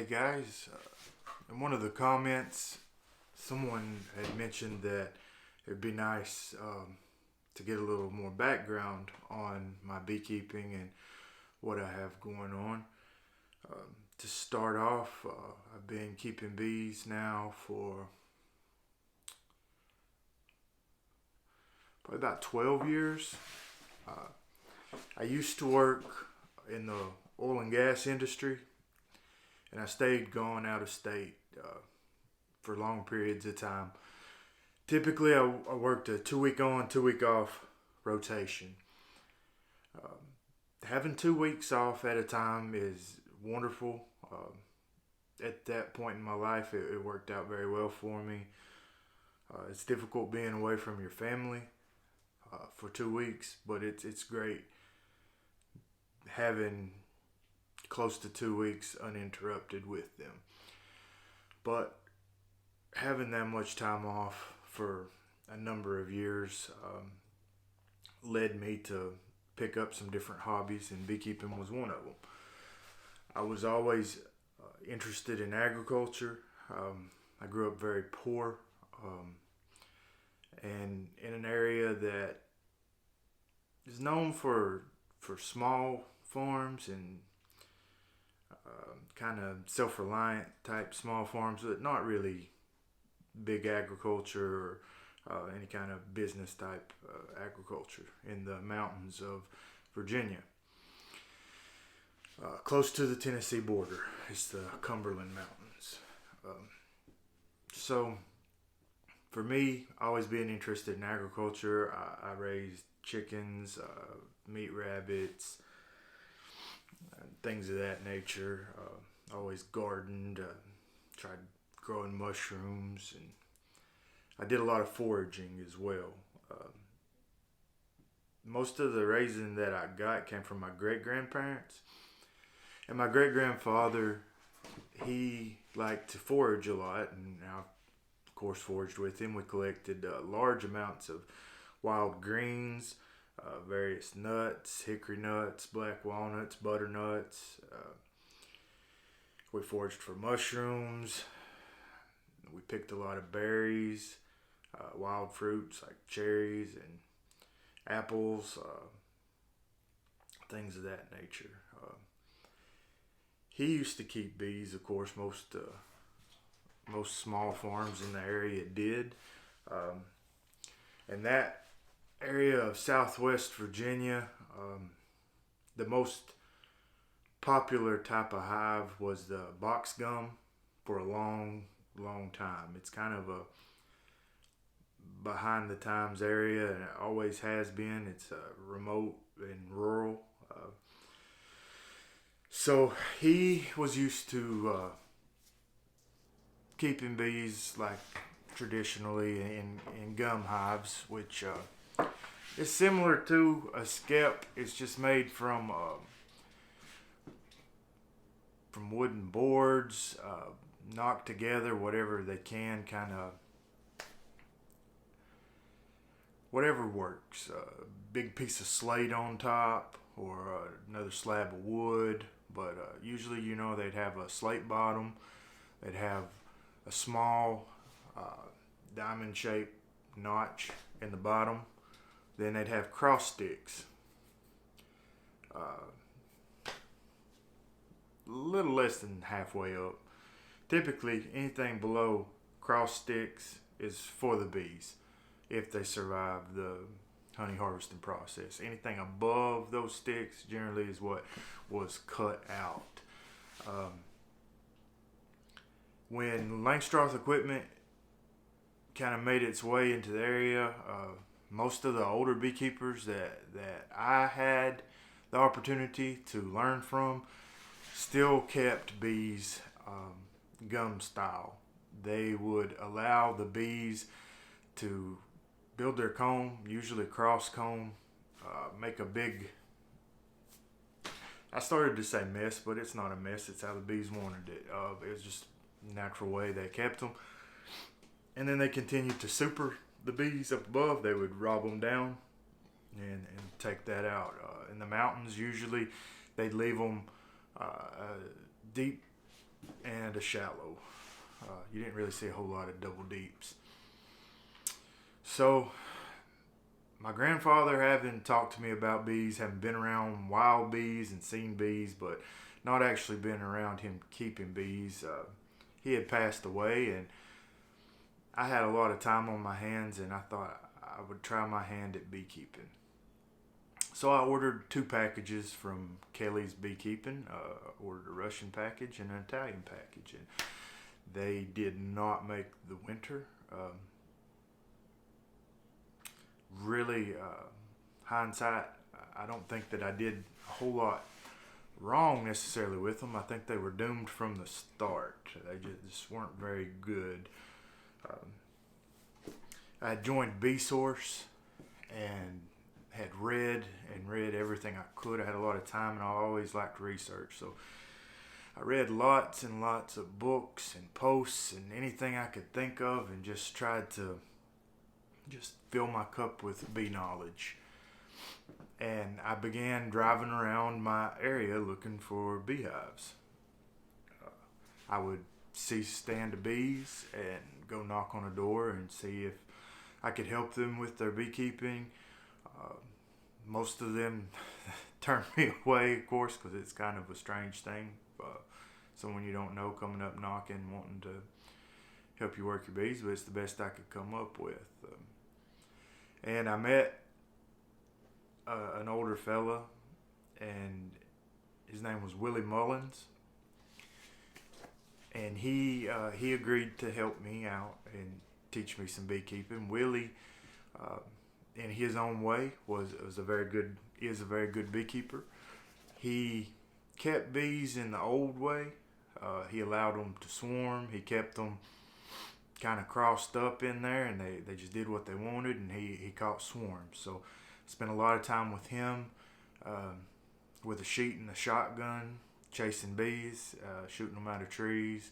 Hey guys, in one of the comments, someone had mentioned that it'd be nice to get a little more background on my beekeeping and what I have going on. To start off, I've been keeping bees now for probably about 12 years. I used to work in the oil and gas industry, and I stayed gone out of state for long periods of time. Typically, I worked a 2 week on, 2 week off rotation. Having 2 weeks off at a time is wonderful. At that point in my life, it worked out very well for me. It's difficult being away from your family for 2 weeks, but it's great having close to 2 weeks uninterrupted with them. But having that much time off for a number of years led me to pick up some different hobbies, and beekeeping was one of them. I was always interested in agriculture. I grew up very poor and in an area that is known for small farms and kind of self-reliant type small farms, but not really big agriculture or any kind of business type agriculture in the mountains of Virginia. Close to the Tennessee border is the Cumberland Mountains. So for me, always being interested in agriculture, I raised chickens, meat rabbits, things of that nature. Always gardened, tried growing mushrooms, and I did a lot of foraging as well. Most of the raising that I got came from my great-grandparents. And my great-grandfather, he liked to forage a lot, and I, of course, foraged with him. We collected large amounts of wild greens, various nuts, hickory nuts, black walnuts, butternuts. We foraged for mushrooms. We picked a lot of berries, wild fruits like cherries and apples, things of that nature. He used to keep bees, of course. Most small farms in the area did. And that area of Southwest Virginia, the most popular type of hive was the box gum for a long time. It's kind of a behind the times area, and it always has been. It's remote and rural. So he was used to keeping bees like traditionally in gum hives, which is similar to a skep. It's just made from wooden boards, knocked together, whatever they can, kind of whatever works. Big piece of slate on top, or another slab of wood. But usually, they'd have a slate bottom. They'd have a small diamond-shaped notch in the bottom. Then they'd have cross sticks. A little less than halfway up. Typically, anything below cross sticks is for the bees, if they survive the honey harvesting process. Anything above those sticks generally is what was cut out. When Langstroth equipment kind of made its way into the area, most of the older beekeepers that I had the opportunity to learn from still kept bees gum style. They would allow the bees to build their comb, usually cross comb, make a big, I started to say mess, but it's not a mess. It's how the bees wanted it. It was just a natural way they kept them. And then they continued to super the bees up above. They would rob them down and take that out. In the mountains, usually they'd leave them a deep and a shallow. You didn't really see a whole lot of double deeps. So my grandfather, having talked to me about bees, having been around wild bees and seen bees, but not actually been around him keeping bees, he had passed away, and I had a lot of time on my hands, and I thought I would try my hand at beekeeping. So I ordered 2 packages from Kelly's Beekeeping. Ordered a Russian package and an Italian package, and they did not make the winter. Really, hindsight, I don't think that I did a whole lot wrong necessarily with them. I think they were doomed from the start. They just weren't very good. I joined BeeSource and had read everything I could. I had a lot of time, and I always liked research, so I read lots and lots of books and posts and anything I could think of, and just tried to just fill my cup with bee knowledge. And I began driving around my area looking for beehives. I would see a stand of bees and go knock on a door and see if I could help them with their beekeeping. Most of them turned me away, of course, because it's kind of a strange thing. Someone you don't know coming up knocking, wanting to help you work your bees, but it's the best I could come up with. And I met an older fella, and his name was Willie Mullins, and he agreed to help me out and teach me some beekeeping. Willie, in his own way, is a very good beekeeper. He kept bees in the old way. He allowed them to swarm. He kept them kind of crossed up in there, and they just did what they wanted, and he caught swarms. So spent a lot of time with him, with a sheet and a shotgun, chasing bees, shooting them out of trees,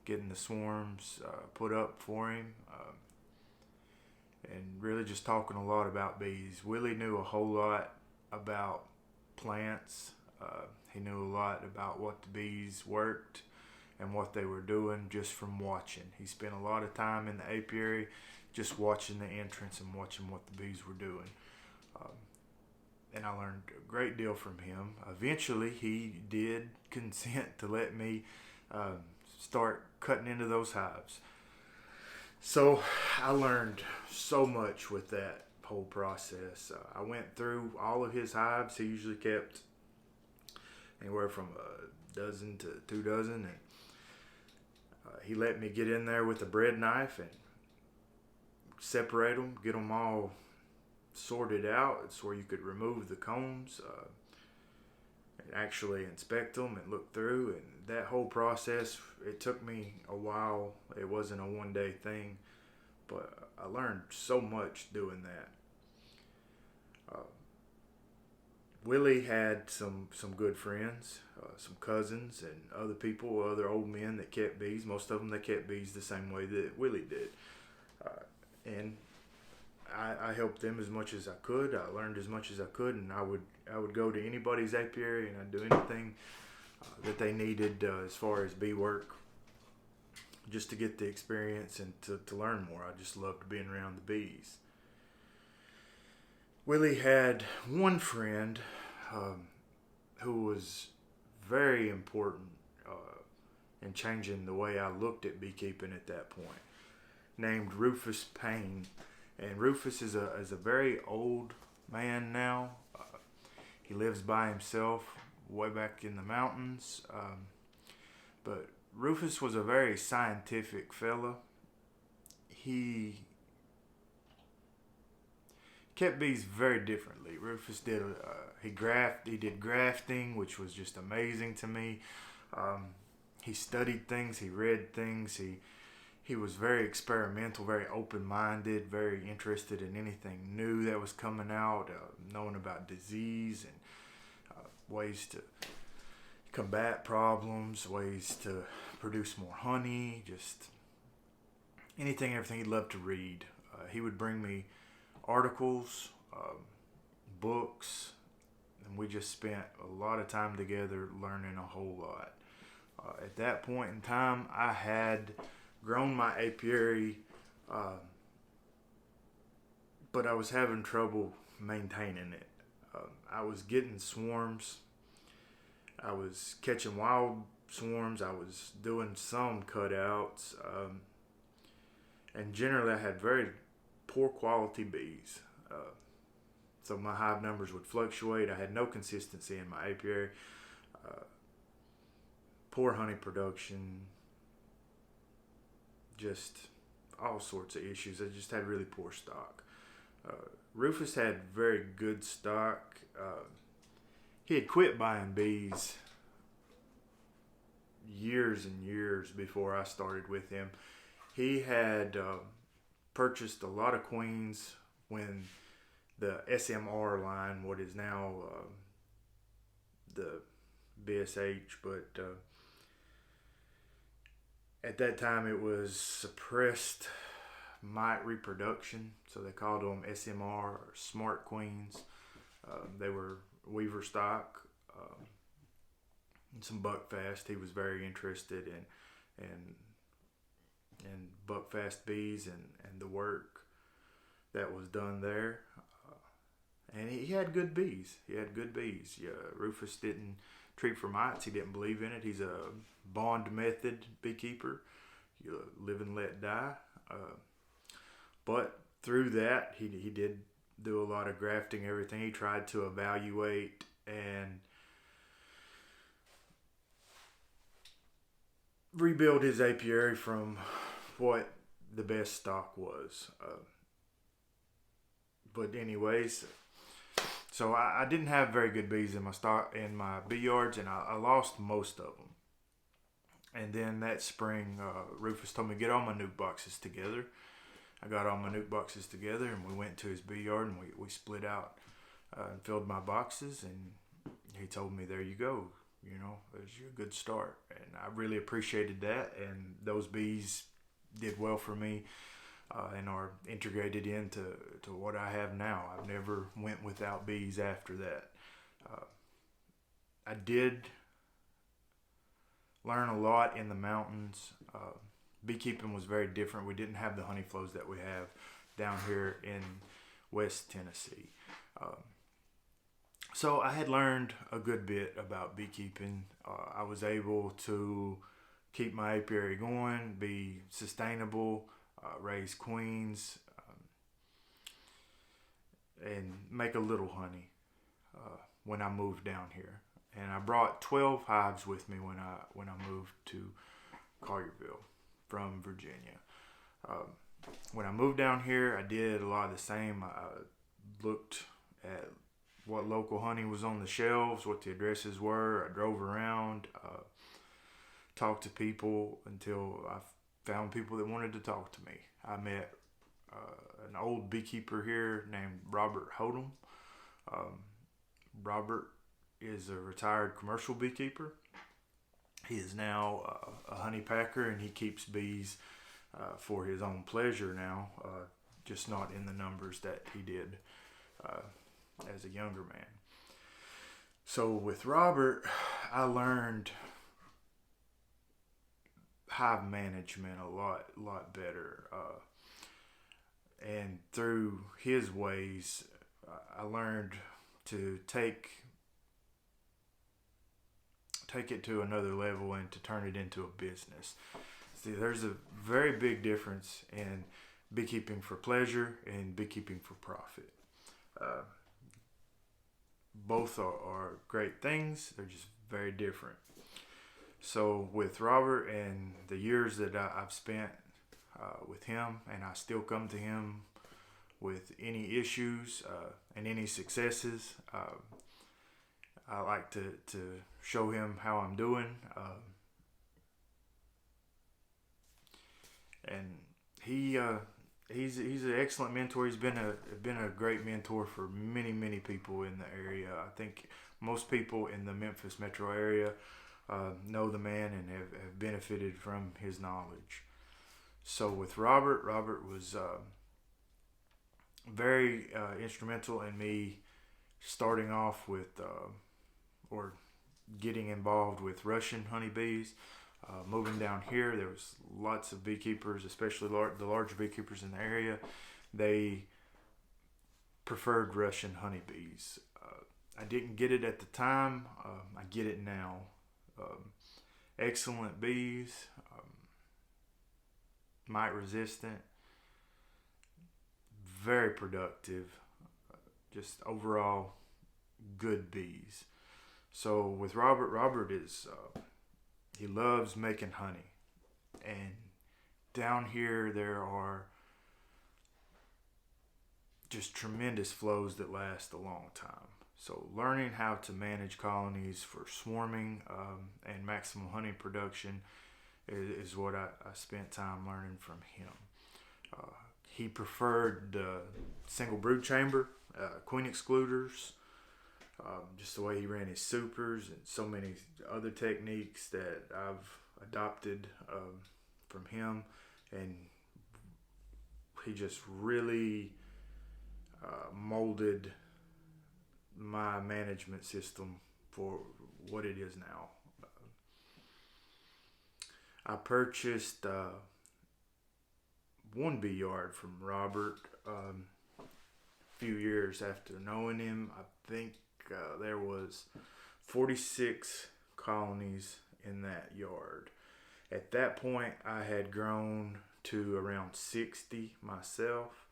getting the swarms put up for him, and really just talking a lot about bees. Willie knew a whole lot about plants. He knew a lot about what the bees worked and what they were doing just from watching. He spent a lot of time in the apiary just watching the entrance and watching what the bees were doing. And I learned a great deal from him. Eventually, he did consent to let me start cutting into those hives. So I learned so much with that whole process. I went through all of his hives. He usually kept anywhere from a dozen to 2 dozen, and he let me get in there with a bread knife and separate them, get them all sorted out. It's where you could remove the combs and actually inspect them and look through. And that whole process, it took me a while. It wasn't a one-day thing, but I learned so much doing that. Willie had some good friends, some cousins, and other people, other old men that kept bees. Most of them, they kept bees the same way that Willie did. And I helped them as much as I could. I learned as much as I could, and I would go to anybody's apiary, and I'd do anything that they needed as far as bee work, just to get the experience and to learn more. I just loved being around the bees. Willie had one friend who was very important in changing the way I looked at beekeeping at that point, named Rufus Payne. And Rufus is a very old man now. He lives by himself way back in the mountains. But Rufus was a very scientific fella. He kept bees very differently. Rufus did he did grafting, which was just amazing to me. He studied things, he read things, he was very experimental, very open-minded, very interested in anything new that was coming out, knowing about disease and ways to combat problems, ways to produce more honey, just anything, everything. He loved to read. He would bring me articles, books, and we just spent a lot of time together learning a whole lot. At that point in time, I had grown my apiary, but I was having trouble maintaining it. I was getting swarms. I was catching wild swarms. I was doing some cutouts. And generally, I had very poor quality bees. So my hive numbers would fluctuate. I had no consistency in my apiary. Poor honey production. Just all sorts of issues. I just had really poor stock. Rufus had very good stock. He had quit buying bees years and years before I started with him. He had purchased a lot of queens when the SMR line, what is now the BSH, but at that time it was suppressed mite reproduction, so they called them SMR or smart queens. They were weaver stock, and some buckfast. He was very interested in buckfast bees and the work that was done there. And he had good bees. Yeah, Rufus didn't treat for mites. He didn't believe in it. He's a bond method beekeeper. You live and let die. But through that, he did do a lot of grafting, everything. He tried to evaluate and rebuild his apiary from what the best stock was. But anyways, so I didn't have very good bees in my bee yards, and I lost most of them. And then that spring, Rufus told me to get all my nuke boxes together. I got all my nuke boxes together, and we went to his bee yard, and we split out and filled my boxes. And he told me, "There you go. You know, there's your good start." And I really appreciated that. And those bees did well for me and are integrated into what I have now. I've never went without bees after that. I did learn a lot in the mountains. Beekeeping was very different. We didn't have the honey flows that we have down here in West Tennessee. So I had learned a good bit about beekeeping. I was able to keep my apiary going, be sustainable, raise queens, and make a little honey when I moved down here. And I brought 12 hives with me when I moved to Collierville from Virginia. When I moved down here, I did a lot of the same. I looked at what local honey was on the shelves, what the addresses were. I drove around, talked to people until I found people that wanted to talk to me. I met an old beekeeper here named Robert Hodum. Robert is a retired commercial beekeeper. He is now a honey packer, and he keeps bees for his own pleasure now, just not in the numbers that he did as a younger man. So with Robert, I learned hive management a lot better. And through his ways, I learned to take it to another level and to turn it into a business. See, there's a very big difference in beekeeping for pleasure and beekeeping for profit. Both are great things. They're just very different. So with Robert and the years that I've spent with him, and I still come to him with any issues and any successes, I like to show him how I'm doing. And he's an excellent mentor. He's been a great mentor for many people in the area. I think most people in the Memphis metro area know the man and have benefited from his knowledge. So with Robert was very instrumental in me starting off with or getting involved with Russian honeybees. Moving down here, there was lots of beekeepers, especially the larger beekeepers in the area. They preferred Russian honeybees. I didn't get it at the time. I get it now. Excellent bees, mite resistant, very productive, just overall good bees. So with Robert is he loves making honey, and down here there are just tremendous flows that last a long time. So learning how to manage colonies for swarming and maximum honey production is what I spent time learning from him. He preferred single brood chamber, queen excluders, just the way he ran his supers, and so many other techniques that I've adopted from him. And he just really molded my management system for what it is now. I purchased one bee yard from Robert a few years after knowing him. I think there was 46 colonies in that yard. At that point, I had grown to around 60 myself.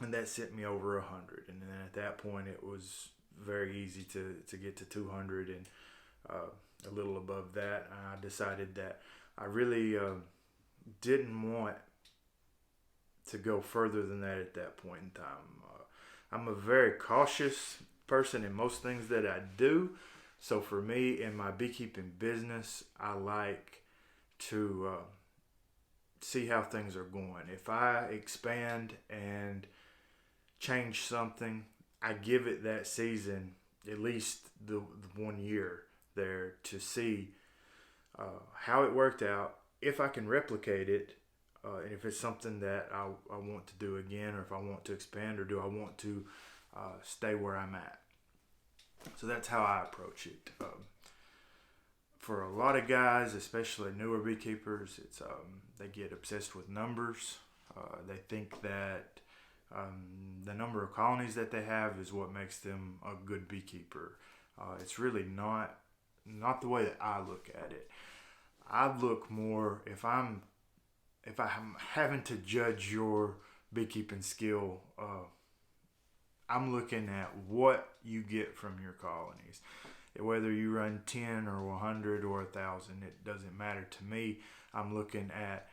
And that sent me over 100, and then at that point it was very easy to get to 200 and a little above that. I decided that I really didn't want to go further than that at that point in time. I'm a very cautious person in most things that I do, so for me in my beekeeping business, I like to see how things are going. If I expand and change something, I give it that season, at least the 1 year there, to see how it worked out, if I can replicate it, and if it's something that I want to do again, or if I want to expand, or do I want to stay where I'm at. So that's how I approach it. For a lot of guys, especially newer beekeepers, it's they get obsessed with numbers. They think that the number of colonies that they have is what makes them a good beekeeper. It's really not the way that I look at it. I look more, if I'm having to judge your beekeeping skill, I'm looking at what you get from your colonies. Whether you run 10 or 100 or 1,000, it doesn't matter to me. I'm looking at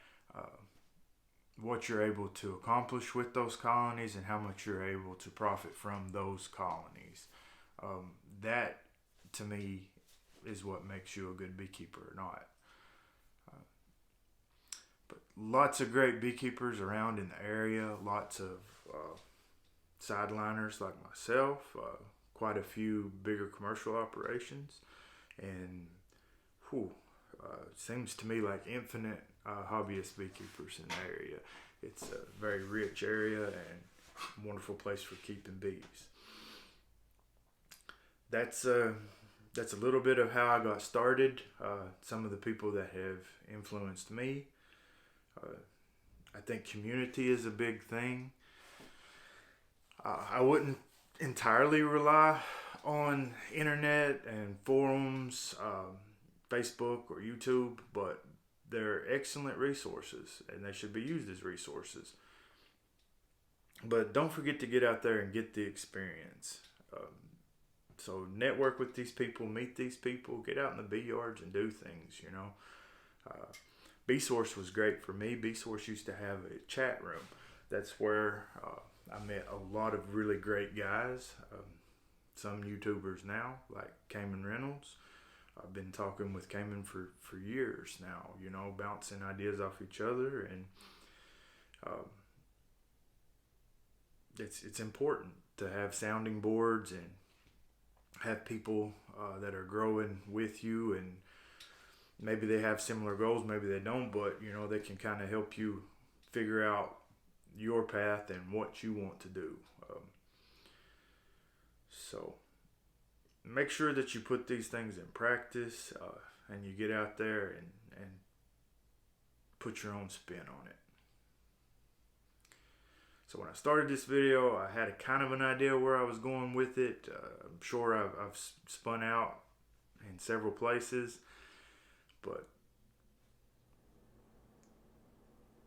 what you're able to accomplish with those colonies and how much you're able to profit from those colonies. That, to me, is what makes you a good beekeeper or not. But lots of great beekeepers around in the area, lots of sideliners like myself, quite a few bigger commercial operations, and it seems to me like infinite hobbyist beekeepers in the area. It's a very rich area and wonderful place for keeping bees. That's a little bit of how I got started. Some of the people that have influenced me. I think community is a big thing. I wouldn't entirely rely on internet and forums, Facebook or YouTube, but they're excellent resources and they should be used as resources. But don't forget to get out there and get the experience. So network with these people, meet these people, get out in the bee yards and do things, you know. BeeSource was great for me. BeeSource used to have a chat room. That's where I met a lot of really great guys. Some YouTubers now, like Cayman Reynolds. I've been talking with Cayman for years now, you know, bouncing ideas off each other, and it's important to have sounding boards and have people that are growing with you, and maybe they have similar goals, maybe they don't, but you know, they can kind of help you figure out your path and what you want to do. So make sure that you put these things in practice, and you get out there and put your own spin on it. So when I started this video, I had a kind of an idea where I was going with it. I'm sure I've spun out in several places, but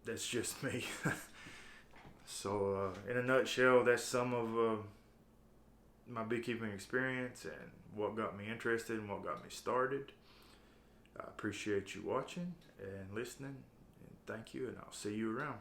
that's just me. So in a nutshell, that's some of my beekeeping experience and what got me interested and what got me started. I appreciate you watching and listening, and thank you, and I'll see you around.